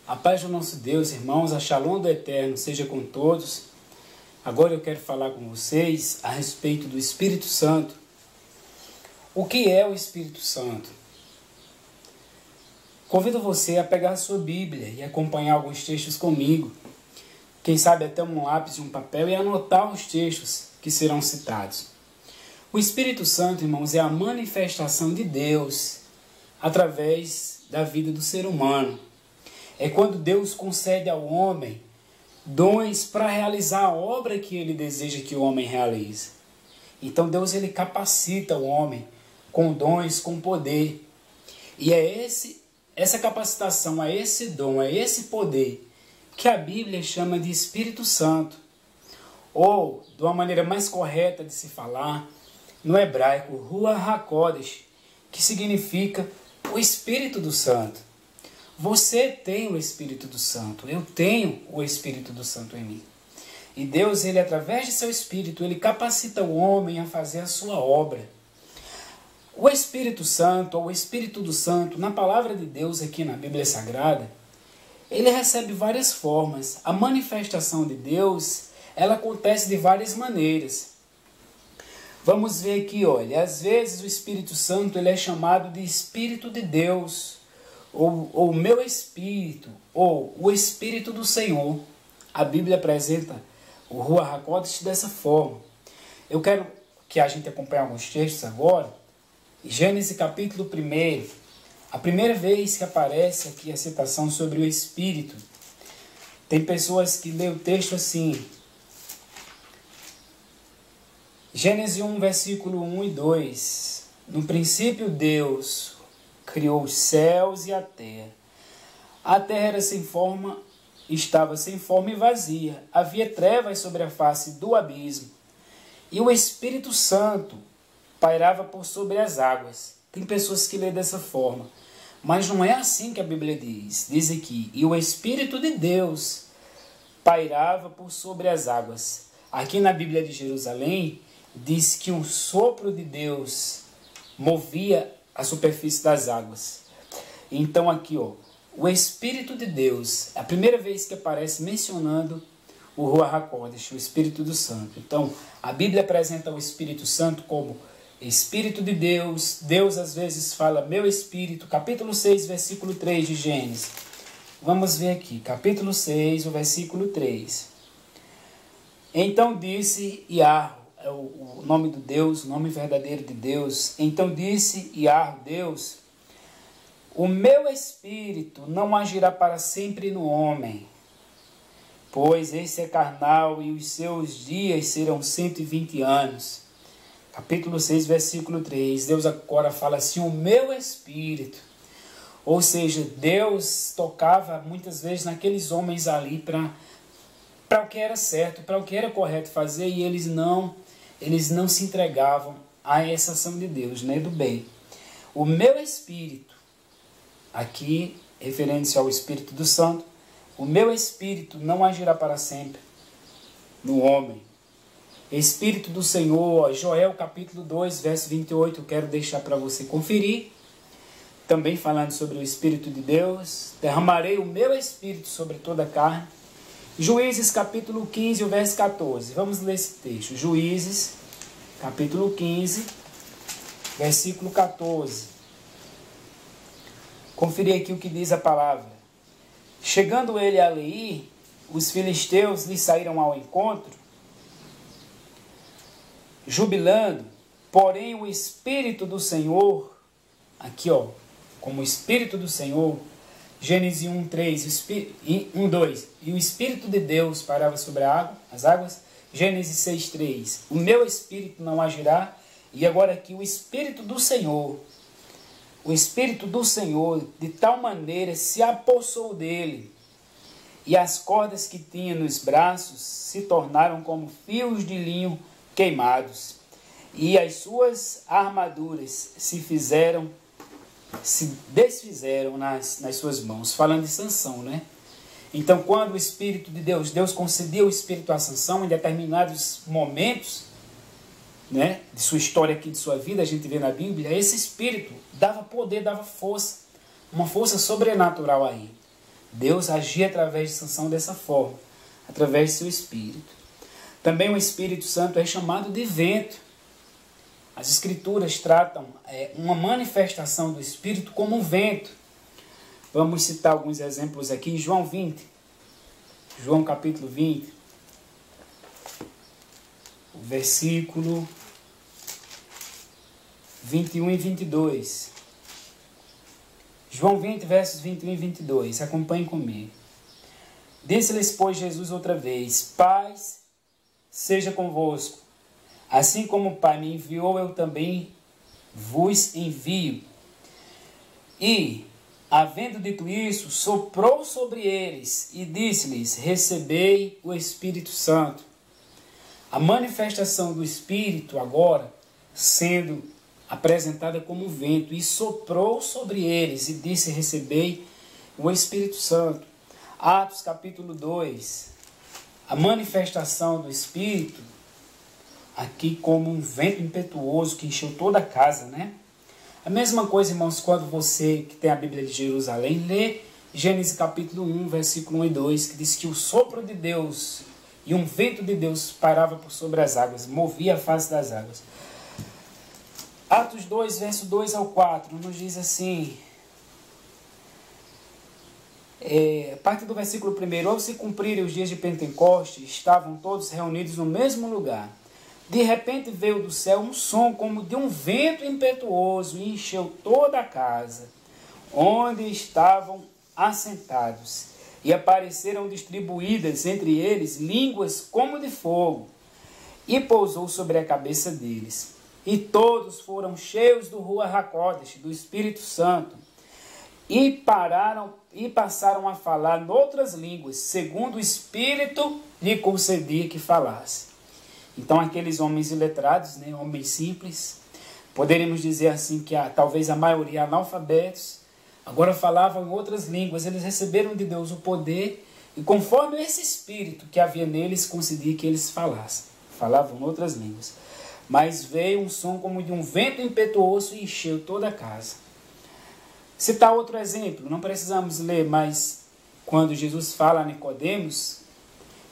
A paz do nosso Deus, irmãos, a Shalom do Eterno seja com todos. Agora eu quero falar com vocês a respeito do Espírito Santo. O que é o Espírito Santo? Convido você a pegar a sua Bíblia e acompanhar alguns textos comigo. Quem sabe até um lápis e um papel e anotar os textos que serão citados. O Espírito Santo, irmãos, é a manifestação de Deus através da vida do ser humano. É quando Deus concede ao homem dons para realizar a obra que ele deseja que o homem realize. Então Deus ele capacita o homem com dons, com poder. E é essa capacitação, é esse dom, é esse poder que a Bíblia chama de Espírito Santo. Ou, de uma maneira mais correta de se falar, no hebraico, Ruach HaKodesh, que significa o Espírito do Santo. Você tem o Espírito do Santo, eu tenho o Espírito do Santo em mim. E Deus, ele através de seu Espírito, ele capacita o homem a fazer a sua obra. O Espírito Santo, ou o Espírito do Santo, na palavra de Deus aqui na Bíblia Sagrada, ele recebe várias formas. A manifestação de Deus, ela acontece de várias maneiras. Vamos ver aqui, olha, às vezes o Espírito Santo ele é chamado de Espírito de Deus, ou meu Espírito, ou o Espírito do Senhor. A Bíblia apresenta o Ruach HaKodesh dessa forma. Eu quero que a gente acompanhe alguns textos agora. Gênesis capítulo 1, a primeira vez que aparece aqui a citação sobre o Espírito. Tem pessoas que lêem o texto assim. Gênesis 1, versículo 1 e 2. No princípio Deus criou os céus e a terra. A terra era sem forma, estava sem forma e vazia. Havia trevas sobre a face do abismo. E o Espírito Santo pairava por sobre as águas. Tem pessoas que lêem dessa forma. Mas não é assim que a Bíblia diz. Diz aqui, e o Espírito de Deus pairava por sobre as águas. Aqui na Bíblia de Jerusalém, diz que um sopro de Deus movia a superfície das águas. Então aqui, ó, o Espírito de Deus, a primeira vez que aparece mencionando o Ruach HaKodesh, o Espírito do Santo. Então, a Bíblia apresenta o Espírito Santo como Espírito de Deus. Deus às vezes fala meu Espírito. Capítulo 6, versículo 3 de Gênesis. Vamos ver aqui, capítulo 6, o versículo 3. Então disse Yahweh, é o nome do Deus, o nome verdadeiro de Deus. Então disse Yahweh, Deus, o meu Espírito não agirá para sempre no homem, pois esse é carnal e os seus dias serão 120 anos. Capítulo 6, versículo 3. Deus agora fala assim, o meu Espírito. Ou seja, Deus tocava muitas vezes naqueles homens ali para o que era certo, para o que era correto fazer, e eles não se entregavam a essa ação de Deus, né, do bem. O meu Espírito, aqui, referente-se ao Espírito do Santo, o meu Espírito não agirá para sempre no homem. Espírito do Senhor, Joel capítulo 2, verso 28, eu quero deixar para você conferir. Também falando sobre o Espírito de Deus, derramarei o meu Espírito sobre toda a carne. Juízes capítulo 15, o verso 14. Vamos ler esse texto. Juízes capítulo 15, versículo 14. Conferir aqui o que diz a palavra. Chegando ele a Leí, os filisteus lhe saíram ao encontro, jubilando, porém o Espírito do Senhor, aqui ó, como o Espírito do Senhor, Gênesis 1, 3, 1, 2, e o Espírito de Deus parava sobre a água, as águas, Gênesis 6, 3, o meu Espírito não agirá, e agora aqui o Espírito do Senhor de tal maneira se apossou dele, e as cordas que tinha nos braços se tornaram como fios de linho queimados, e as suas armaduras se desfizeram nas suas mãos. Falando de Sansão, né? Então, quando o Espírito de Deus concedeu o Espírito a Sansão em determinados momentos, né, de sua história aqui, de sua vida, a gente vê na Bíblia, esse Espírito dava poder, dava força, uma força sobrenatural aí. Deus agia através de Sansão dessa forma, através de seu Espírito. Também o Espírito Santo é chamado de vento. As Escrituras tratam uma manifestação do Espírito como um vento. Vamos citar alguns exemplos aqui. João 20. João capítulo 20. O versículo 21 e 22. João 20, versos 21 e 22. Acompanhem comigo. Disse-lhes, pois, Jesus outra vez: Paz seja convosco. Assim como o Pai me enviou, eu também vos envio. E, havendo dito isso, soprou sobre eles e disse-lhes: Recebei o Espírito Santo. A manifestação do Espírito agora sendo apresentada como um vento, e soprou sobre eles e disse: Recebei o Espírito Santo. Atos capítulo 2, a manifestação do Espírito aqui como um vento impetuoso que encheu toda a casa, né? A mesma coisa, irmãos, quando você que tem a Bíblia de Jerusalém lê Gênesis capítulo 1, versículo 1 e 2, que diz que o sopro de Deus e um vento de Deus pairava por sobre as águas, movia a face das águas. Atos 2, verso 2 ao 4, nos diz assim, a partir do versículo 1, ao se cumprirem os dias de Pentecostes, estavam todos reunidos no mesmo lugar. De repente veio do céu um som como de um vento impetuoso e encheu toda a casa, onde estavam assentados. E apareceram distribuídas entre eles línguas como de fogo, e pousou sobre a cabeça deles. E todos foram cheios do Ruach HaKodesh, do Espírito Santo, e passaram a falar noutras línguas, segundo o Espírito lhe concedia que falasse. Então aqueles homens iletrados, né, homens simples, poderíamos dizer assim que talvez a maioria analfabetos, agora falavam em outras línguas. Eles receberam de Deus o poder e conforme esse Espírito que havia neles concedia que eles falassem. Falavam em outras línguas. Mas veio um som como de um vento impetuoso e encheu toda a casa. Citar outro exemplo, não precisamos ler, mas quando Jesus fala a Nicodemos,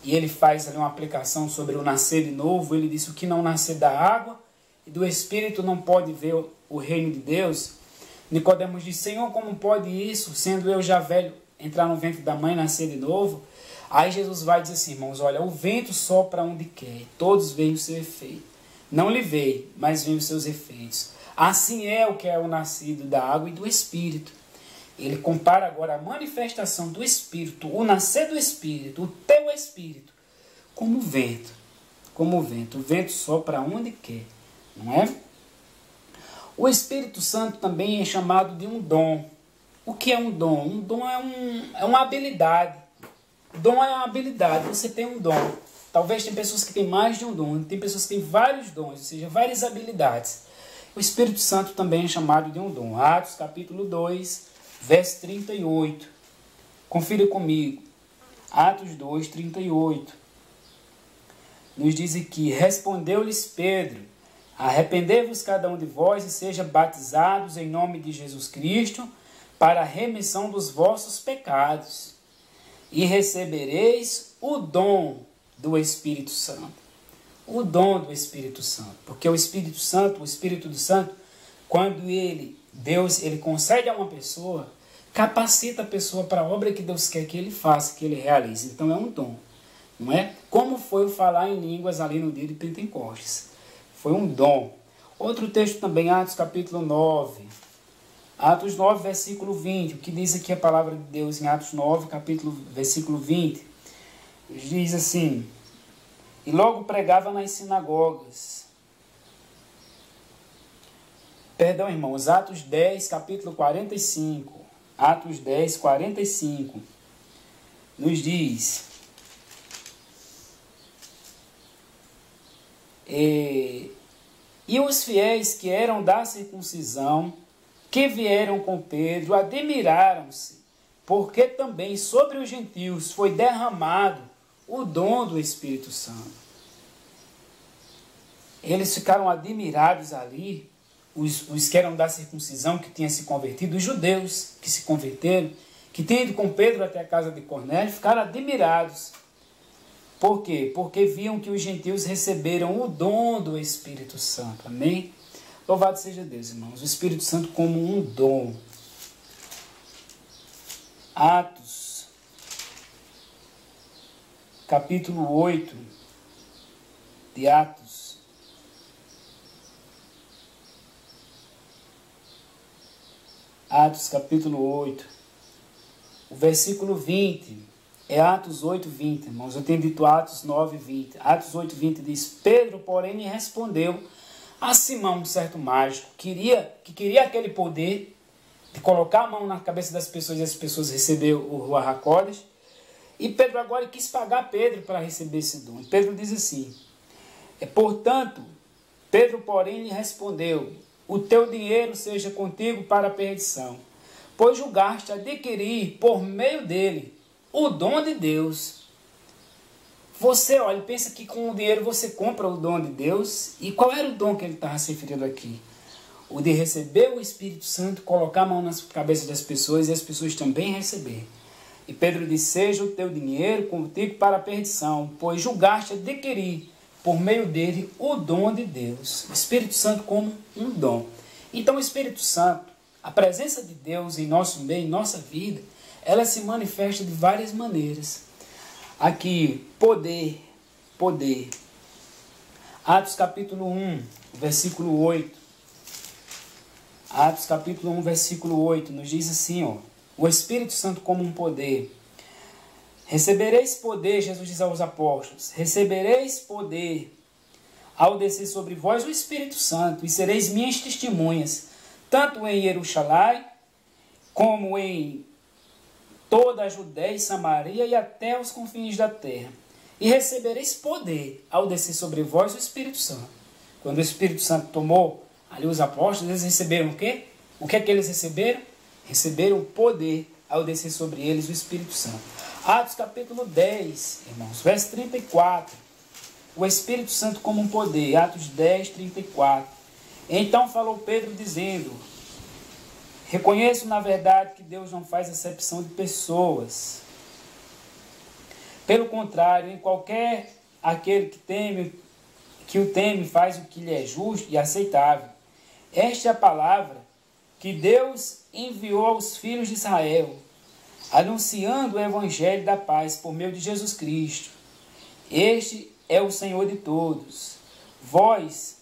e ele faz ali uma aplicação sobre o nascer de novo, ele diz: o que não nascer da água e do Espírito não pode ver o reino de Deus. Nicodemos diz: Senhor, como pode isso, sendo eu já velho, entrar no ventre da mãe e nascer de novo? Aí Jesus vai dizer assim, irmãos, olha, o vento sopra onde quer, todos veem o seu efeito. Não lhe veio, mas veem os seus efeitos. Assim é o que é o nascido da água e do Espírito. Ele compara agora a manifestação do Espírito, o nascer do Espírito, o teu Espírito, como vento. Como vento. O vento sopra onde quer, não é? O Espírito Santo também é chamado de um dom. O que é um dom? Um dom é uma habilidade. O dom é uma habilidade. Você tem um dom. Talvez tem pessoas que têm mais de um dom. Tem pessoas que têm vários dons, ou seja, várias habilidades. O Espírito Santo também é chamado de um dom. Atos capítulo 2, verso 38. Confira comigo. Atos 2, 38. Nos diz aqui: respondeu-lhes Pedro: arrependei-vos cada um de vós e seja batizados em nome de Jesus Cristo para a remissão dos vossos pecados, e recebereis o dom do Espírito Santo. O dom do Espírito Santo. Porque o Espírito Santo, quando Deus concede a uma pessoa, capacita a pessoa para a obra que Deus quer que ele faça, que ele realize. Então é um dom, não é? Como foi o falar em línguas ali no dia de Pentecostes. Foi um dom. Outro texto também, Atos capítulo 9. Atos 9, versículo 20. O que diz aqui a palavra de Deus em Atos 9, versículo 20. Diz assim: e logo pregava nas sinagogas. Perdão, irmãos, Atos 10, capítulo 45. Atos 10, 45. Nos diz: e os fiéis que eram da circuncisão, que vieram com Pedro, admiraram-se, porque também sobre os gentios foi derramado o dom do Espírito Santo. Eles ficaram admirados ali, os que eram da circuncisão, que tinham se convertido, os judeus que se converteram, que tinham ido com Pedro até a casa de Cornélio, ficaram admirados. Por quê? Porque viam que os gentios receberam o dom do Espírito Santo. Amém? Louvado seja Deus, irmãos. O Espírito Santo como um dom. Atos, capítulo 8 de Atos. Atos, capítulo 8. O versículo 20. É Atos 8, 20, irmãos. Eu tenho dito Atos 9, 20. Atos 8, 20 diz: Pedro, porém, lhe respondeu a Simão, um certo mágico, que queria aquele poder de colocar a mão na cabeça das pessoas e as pessoas receberam o Ruach HaKodesh. E Pedro agora quis pagar Pedro para receber esse dom. E Pedro diz assim: portanto, Pedro, porém, lhe respondeu: o teu dinheiro seja contigo para a perdição, pois julgaste adquirir por meio dele o dom de Deus. Você, olha, pensa que com o dinheiro você compra o dom de Deus. E qual era o dom que ele estava se referindo aqui? O de receber o Espírito Santo, colocar a mão nas cabeças das pessoas e as pessoas também receber. E Pedro disse: seja o teu dinheiro contigo para a perdição, pois julgaste adquirir por meio dele o dom de Deus. O Espírito Santo como um dom. Então o Espírito Santo, a presença de Deus em nosso meio, em nossa vida, ela se manifesta de várias maneiras. Aqui, poder. Atos capítulo 1, versículo 8. Atos capítulo 1, versículo 8, nos diz assim, ó: o Espírito Santo como um poder. Recebereis poder, Jesus diz aos apóstolos, recebereis poder ao descer sobre vós o Espírito Santo, e sereis minhas testemunhas, tanto em Jerusalém, como em toda a Judéia e Samaria e até os confins da terra. E recebereis poder ao descer sobre vós o Espírito Santo. Quando o Espírito Santo tomou ali os apóstolos, eles receberam o quê? O que é que eles receberam? Receberam poder ao descer sobre eles o Espírito Santo. Atos capítulo 10, irmãos, verso 34. O Espírito Santo como um poder. Atos 10, 34. Então falou Pedro dizendo: reconheço na verdade que Deus não faz acepção de pessoas. Pelo contrário, em qualquer aquele que o teme faz o que lhe é justo e aceitável. Esta é a palavra que Deus enviou aos filhos de Israel, anunciando o evangelho da paz por meio de Jesus Cristo. Este é o Senhor de todos. Vós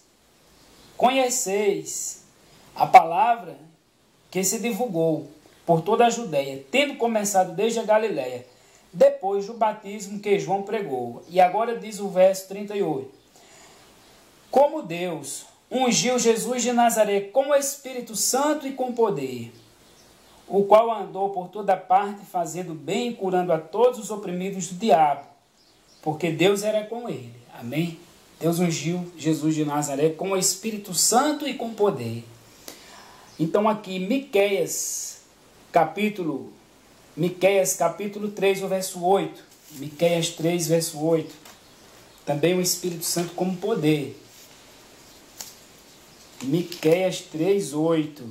conheceis a palavra que se divulgou por toda a Judéia, tendo começado desde a Galiléia, depois do batismo que João pregou. E agora diz o verso 38. Como Deus ungiu Jesus de Nazaré com o Espírito Santo e com poder, o qual andou por toda parte fazendo bem e curando a todos os oprimidos do diabo, porque Deus era com ele. Amém? Deus ungiu Jesus de Nazaré com o Espírito Santo e com poder. Então aqui, Miqueias capítulo 3, o verso 8. Miqueias 3, verso 8. Também o Espírito Santo como poder. Miqueias 3, 8.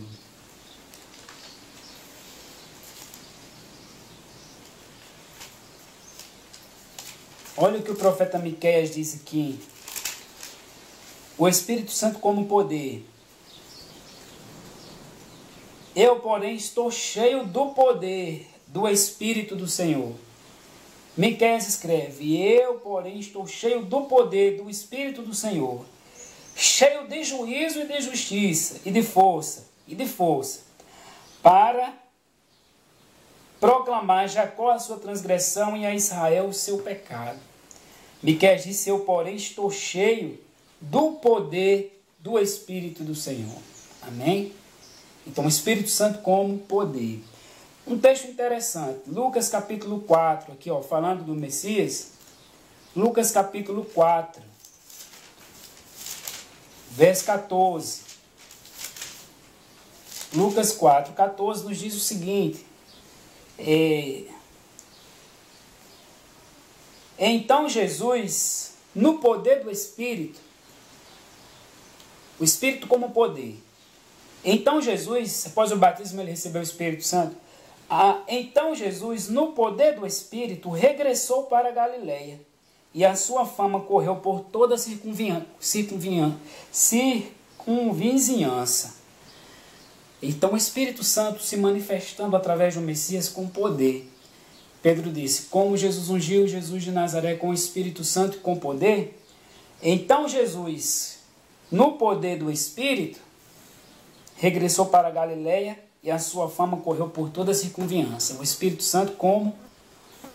Olha o que o profeta Miqueias diz aqui. O Espírito Santo como poder. Eu, porém, estou cheio do poder do Espírito do Senhor. Miqueias escreve: eu, porém, estou cheio do poder do Espírito do Senhor, cheio de juízo e de justiça, e de força, para proclamar a Jacó a sua transgressão e a Israel o seu pecado. Miqueias disse: eu, porém, estou cheio do poder do Espírito do Senhor. Amém? Então, o Espírito Santo como poder. Um texto interessante, Lucas capítulo 4, aqui ó, falando do Messias, Lucas capítulo 4, verso 14. Lucas 4, 14 nos diz o seguinte: então Jesus, no poder do Espírito, o Espírito como poder. Então Jesus, após o batismo, ele recebeu o Espírito Santo, Então Jesus, no poder do Espírito, regressou para a Galileia, e a sua fama correu por toda a circunvizinhança. Então o Espírito Santo se manifestando através do Messias com poder. Pedro disse, como Jesus ungiu Jesus de Nazaré com o Espírito Santo e com poder, então Jesus, no poder do Espírito, regressou para a Galileia e a sua fama correu por toda a circunvizinhança. O Espírito Santo como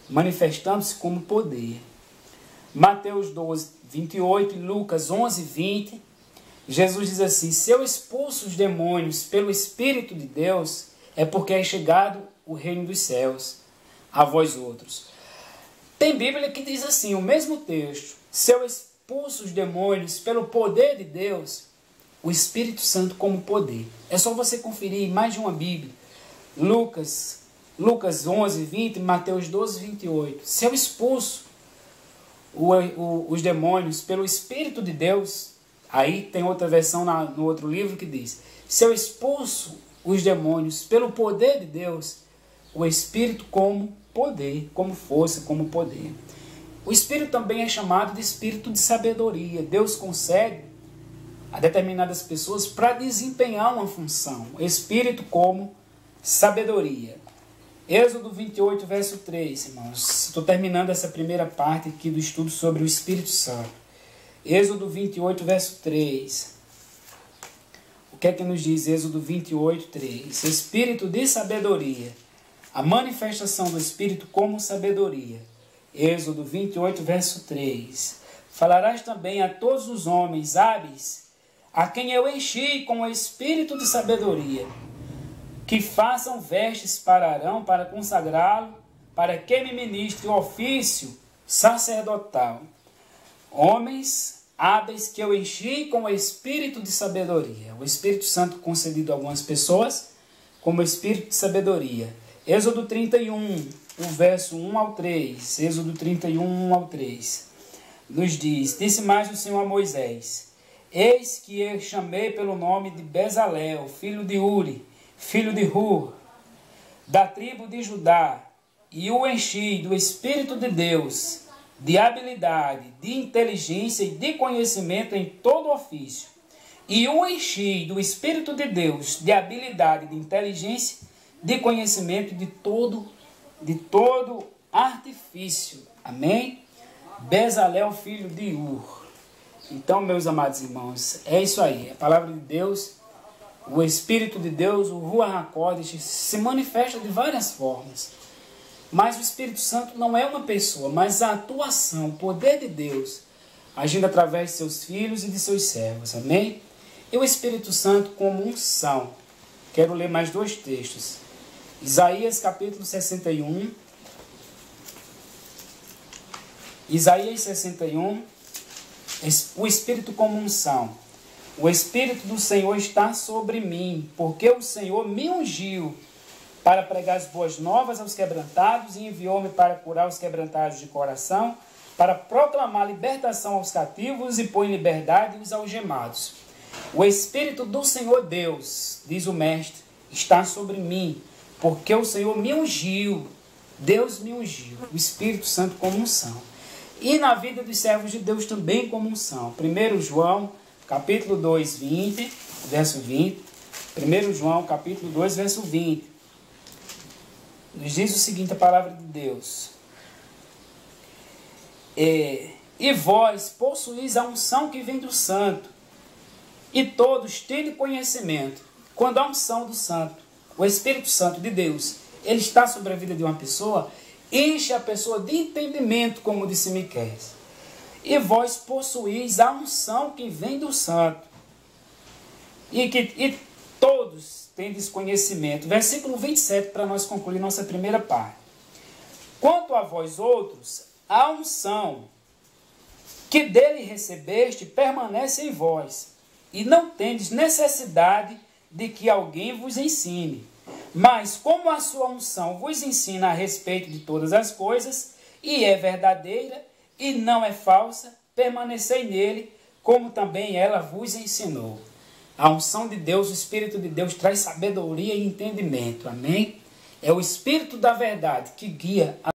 manifestando-se como poder. Mateus 12, 28 e Lucas 11, 20, Jesus diz assim, se eu expulso os demônios pelo Espírito de Deus, é porque é chegado o reino dos céus a vós outros. Tem Bíblia que diz assim, o mesmo texto, se eu expulso os demônios pelo poder de Deus, o Espírito Santo como poder. É só você conferir em mais de uma Bíblia. Lucas 11, 20, Mateus 12, 28. Se eu expulso os demônios pelo Espírito de Deus, aí tem outra versão no outro livro que diz, se eu expulso os demônios pelo poder de Deus, o Espírito como poder, como força, como poder. O Espírito também é chamado de Espírito de sabedoria. Deus concede a determinadas pessoas para desempenhar uma função. Espírito como sabedoria. Êxodo 28, verso 3, irmãos. Estou terminando essa primeira parte aqui do estudo sobre o Espírito Santo. Êxodo 28, verso 3. O que é que nos diz Êxodo 28, 3? Espírito de sabedoria. A manifestação do Espírito como sabedoria. Êxodo 28, verso 3. Falarás também a todos os homens hábeis, a quem eu enchi com o espírito de sabedoria, que façam vestes para Arão, para consagrá-lo, para que me ministre o ofício sacerdotal. Homens hábeis que eu enchi com o espírito de sabedoria. O Espírito Santo concedido a algumas pessoas como espírito de sabedoria. Êxodo 31, o verso 1 ao 3. Êxodo 31, 1 ao 3. Nos diz, disse mais o Senhor a Moisés, eis que eu chamei pelo nome de Bezalel, filho de Uri, filho de Hur, da tribo de Judá, e o enchi do Espírito de Deus, de habilidade, de inteligência e de conhecimento em todo ofício. E o enchi do Espírito de Deus, de habilidade, de inteligência, de conhecimento de todo artifício. Amém? Bezalel, filho de Ur. Então, meus amados irmãos, é isso aí. A palavra de Deus, o Espírito de Deus, o Ruach HaKodesh, se manifesta de várias formas. Mas o Espírito Santo não é uma pessoa, mas a atuação, o poder de Deus, agindo através de seus filhos e de seus servos. Amém? E o Espírito Santo como unção. Quero ler mais dois textos. Isaías capítulo 61. Isaías 61. O Espírito como unção. O Espírito do Senhor está sobre mim, porque o Senhor me ungiu para pregar as boas novas aos quebrantados e enviou-me para curar os quebrantados de coração, para proclamar libertação aos cativos e pôr em liberdade os algemados. O Espírito do Senhor Deus, diz o Mestre, está sobre mim, porque o Senhor me ungiu. Deus me ungiu. O Espírito Santo como unção. E na vida dos servos de Deus também como unção. 1 João, capítulo 2, 20, verso 20. 1 João, capítulo 2, verso 20. Nos diz o seguinte, a palavra de Deus. E vós possuís a unção que vem do Santo, e todos têm conhecimento. Quando a unção do Santo, o Espírito Santo de Deus, ele está sobre a vida de uma pessoa, enche a pessoa de entendimento, como disse Miqueias. E vós possuís a unção que vem do Santo, e todos têm conhecimento. Versículo 27, para nós concluir nossa primeira parte. Quanto a vós outros, a unção que dele recebeste permanece em vós, e não tendes necessidade de que alguém vos ensine. Mas como a sua unção vos ensina a respeito de todas as coisas, e é verdadeira, e não é falsa, permanecei nele, como também ela vos ensinou. A unção de Deus, o Espírito de Deus, traz sabedoria e entendimento. Amém? É o Espírito da verdade que guia